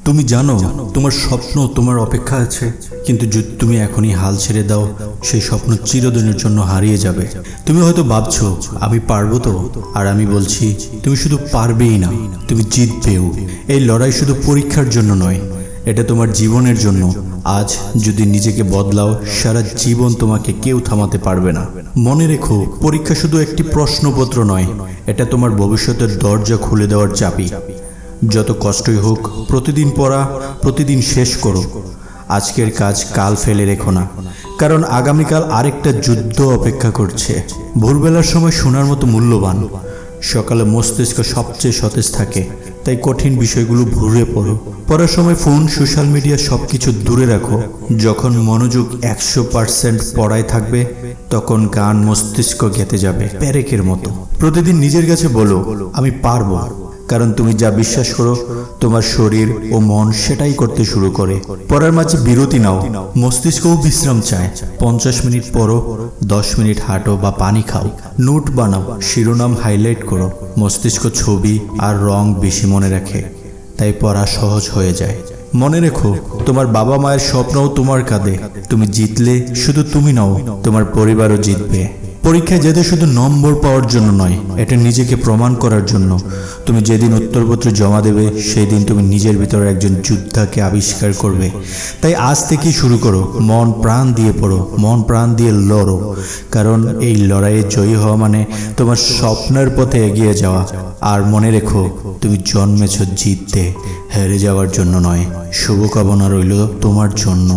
তুমি জানো তোমার স্বপ্ন তোমার অপেক্ষা আছে, কিন্তু যদি তুমি এখনই হাল ছেড়ে দাও সেই স্বপ্ন চিরদিনের জন্য হারিয়ে যাবে। তুমি হয়তো ভাবছো আমি পারবো তো, আর আমি বলছি তুমি শুধু পারবেই না, তুমি জিতবেও। এই লড়াই শুধু পরীক্ষার জন্য নয়, এটা তোমার জীবনের জন্য। আজ যদি নিজেকে বদলাও, সারা জীবন তোমাকে কেউ থামাতে পারবে না। মনে রেখো, পরীক্ষা শুধু একটি প্রশ্নপত্র নয়, এটা তোমার ভবিষ্যতের দরজা খুলে দেওয়ার চাবি। যত কষ্টই হোক, প্রতিদিন পড়া, প্রতিদিন শেষ করো। আজকের কাজ কাল ফেলে রেখো না, কারণ আগামীকাল আরেকটা যুদ্ধ অপেক্ষা করছে। ভোরবেলার সময় শোনার মতো মূল্যবান, সকালে মস্তিষ্ক সবচেয়ে সতেজ থাকে, তাই কঠিন বিষয়গুলো ভুলে পড়ো। পড়ার সময় ফোন, সোশ্যাল মিডিয়া সবকিছু দূরে রাখো। যখন মনোযোগ 100% পড়ায় থাকবে, তখন গান মস্তিষ্ক গেঁথে যাবে পেরেকের মতো। প্রতিদিন নিজের কাছে বলো আমি পারবো, কারণ তুমি যা বিশ্বাস করো তোমার শরীর ও মন সেটাই করতে শুরু করে। পড়ার মাঝে বিরতি নাও, মস্তিষ্কও বিশ্রাম চায়। 50 মিনিট পড়ো, 10 মিনিট হাঁটো বা পানি খাও। নোট বানাও, শিরোনাম হাইলাইট করো। মস্তিষ্ক ছবি আর রং বেশি মনে রাখে, তাই পড়া সহজ হয়ে যায়। মনে রেখো, তোমার বাবা মায়ের স্বপ্নও তোমার কাঁধে। তুমি জিতলে শুধু তুমি নও, তোমার পরিবারও জিতবে। পরীক্ষায় যেতে শুধু নম্বর পাওয়ার জন্য নয়, এটা নিজেকে প্রমাণ করার জন্য। তুমি যেদিন উত্তরপত্র জমা দেবে, সেই দিন তুমি নিজের ভিতরে একজন যোদ্ধাকে আবিষ্কার করবে। তাই আজ থেকেই শুরু করো, মন প্রাণ দিয়ে পড়ো, মন প্রাণ দিয়ে লড়ো। কারণ এই লড়াইয়ে জয়ী হওয়া মানে তোমার স্বপ্নের পথে এগিয়ে যাওয়া। আর মনে রেখো, তুমি জন্মেছ জিততে, হেরে যাওয়ার জন্য নয়। শুভকামনা রইল তোমার জন্য।